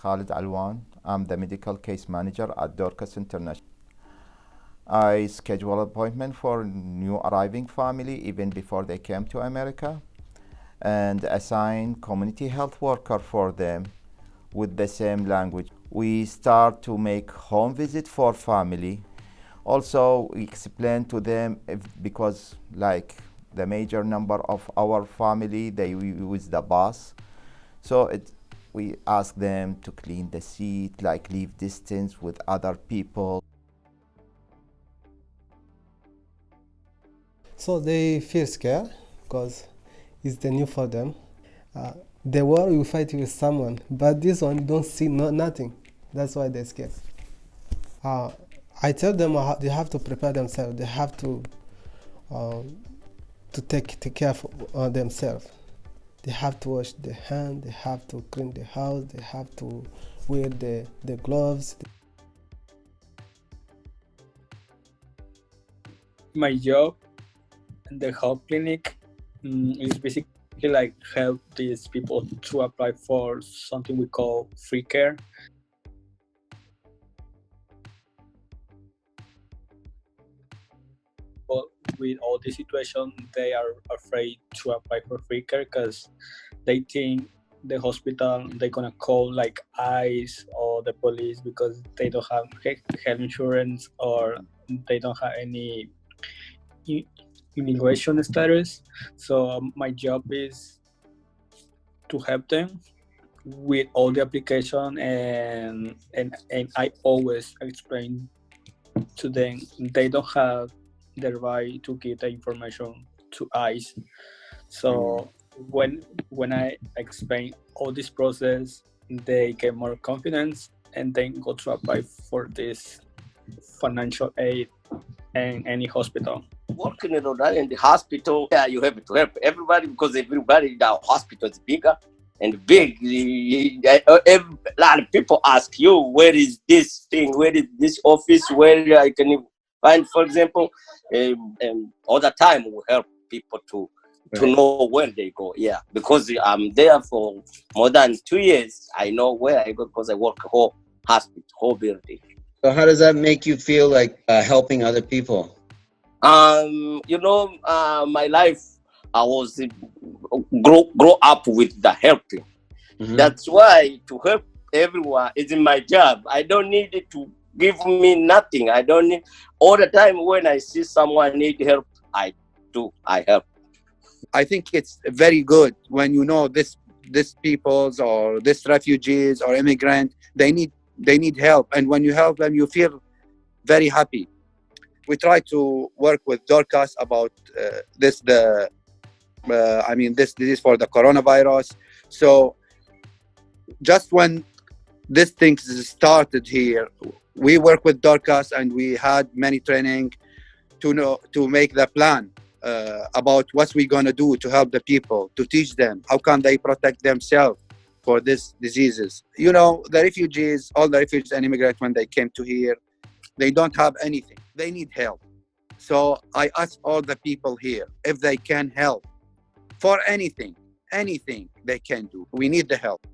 Khalid Alwan. I'm the medical case manager at Dorcas International. I schedule appointment for new arriving family even before they came to America and assign community health worker for them with the same language. We start to make home visit for family. Also, we explain to them because like the major number of our family, they use the bus. So we ask them to clean the seat, like leave distance with other people. So they feel scared because it's the new for them. The war you fight with someone, but this one you don't see nothing. That's why they're scared. I tell them they have to prepare themselves. They have to take care of themselves. They have to wash their hands. They have to clean the house. They have to wear the gloves. My job in the health clinic is basically like help these people to apply for something we call free care. But with all the situation, they are afraid to apply for free care because they think the hospital they're gonna call like ICE or the police because they don't have health insurance or they don't have any immigration status. So my job is to help them with all the application and I always explain to them they don't have the right to give the information to ICE. So when I explain all this process, they get more confidence and then go to apply for this financial aid in any hospital. Working in the hospital, yeah, you have to help everybody because everybody in the hospital is bigger and big. A lot of people ask you, where is this thing? Where is this office? Where I can find, for example, all the time we help people to know where they go. Yeah, because I'm there for more than 2 years. I know where I go because I work whole hospital, whole building. So how does that make you feel like helping other people? My life, I was grow up with the helping. Mm-hmm. That's why to help everyone is in my job. I don't need it to give me nothing. I don't need all the time when I see someone need help, I help. I think it's very good when you know this peoples or this refugees or immigrant, they need help, and when you help them you feel very happy. We try to work with Dorcas about this disease for the coronavirus. So just when this thing started here, we work with Dorcas and we had many training to make the plan about what we're going to do to help the people, to teach them how can they protect themselves for these diseases. The refugees, all the refugees and immigrants, when they came to here, they don't have anything. They need help. So I ask all the people here if they can help for anything they can do. We need the help.